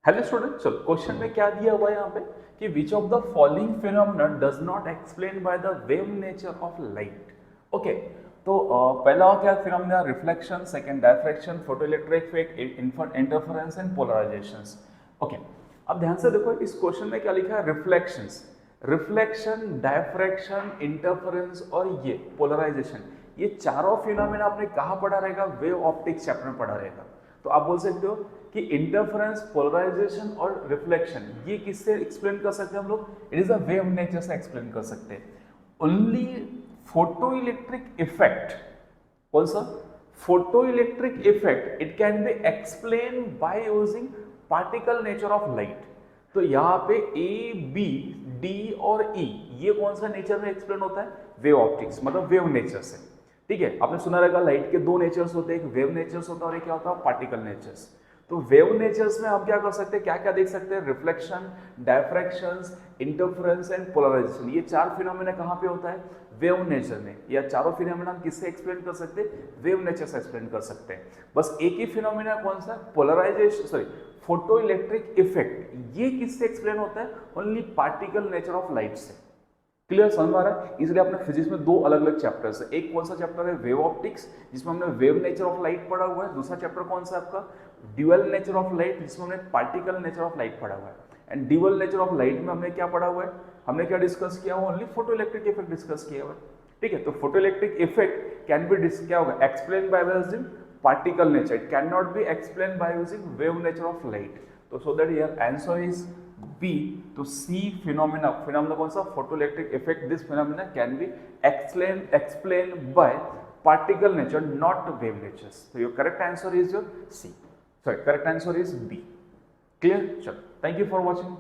Hello student, चलो question में क्या दिया हुआ है यहाँ पे कि which of the following phenomena does not explain by the wave nature of light. Okay, तो पहला क्या phenomena? Reflection, second diffraction, photoelectric effect, interference and polarisations. Okay, अब ध्यान से देखो इस क्वेश्चन में क्या लिखा है। रिफ्लेक्शंस, रिफ्लेक्शन, डायफ्रैक्शन, इंटरफेरेंस और ये पोलराइजेशन, ये चारों फिनोमेना आपने कहाँ पढ़ा रहेगा? वेव ऑप्टिक्स चैप्टर में पढ़ा रहेगा। तो आप बोल सकते हो कि इंटरफेरेंस, पोलराइजेशन और रिफ्लेक्शन ये किससे एक्सप्लेन कर सकते हैं हम लोग? It is a wave nature से एक्सप्लेन कर सकते हैं। ओनली फोटो इलेक्ट्रिक इफेक्ट, कौन सा? Photo electric effect, it can be explain by using particle nature of light. तो यहाँ पे ए, बी, डी और ई ये कौन सा नेचर में एक्सप्लेन होता है? वेव ऑप्टिक्स, मतलब वेव नेचर से। ठीक है, आपने सुना रहेगा लाइट के दो नेचर्स होते हैं, एक वेव नेचर्स होता है और एक क्या होता है? Particle natures. तो वेव नेचर्स में हम क्या कर सकते हैं, क्या क्या देख सकते हैं? रिफ्लेक्शन, डायफ्रैक्शंस, इंटरफेरेंस एंड पोलराइजेशन, ये चार फिनोमेना कहाँ पे होता है? वेव नेचर में। या चारों फिनोमेना हम किससे एक्सप्लेन कर सकते हैं? वेव नेचर से एक्सप्लेन कर सकते हैं। बस एक ही फिनोमेना कौन सा? Polarization, sorry, photo electric effect, ये किससे एक्सप्लेन होता है? Only particle nature of light से। क्लियर, समझ में आ रहा है? इसलिए अपने फिजिक्स में दो अलग अलग चैप्टर्स है। एक कौन सा चैप्टर है? वेव ऑप्टिक्स, जिसमें हमने वेव नेचर ऑफ लाइट पढ़ा हुआ है। दूसरा चैप्टर कौन सा आपका? ड्यूअल नेचर ऑफ लाइट, जिसमें हमने पार्टिकल नेचर ऑफ लाइट पढ़ा हुआ है। And dual nature of light में हमने क्या पढ़ा हुआ है? हमने क्या डिस्कस किया हुआ? Only photo electric effect discuss किया हुआ है। ठीक है, तो photo electric effect can be क्या होगा? Explain by using particle nature, it can not be explain by using wave nature of light. तो so that your answer is B. तो सी फिनोमेना, फिनोमेना कौन सा? Photoelectric effect. This phenomena can be explain by particle nature, not wave natures. So your correct answer is your C. Sorry, correct answer is B. Clear? Sure. Thank you for watching.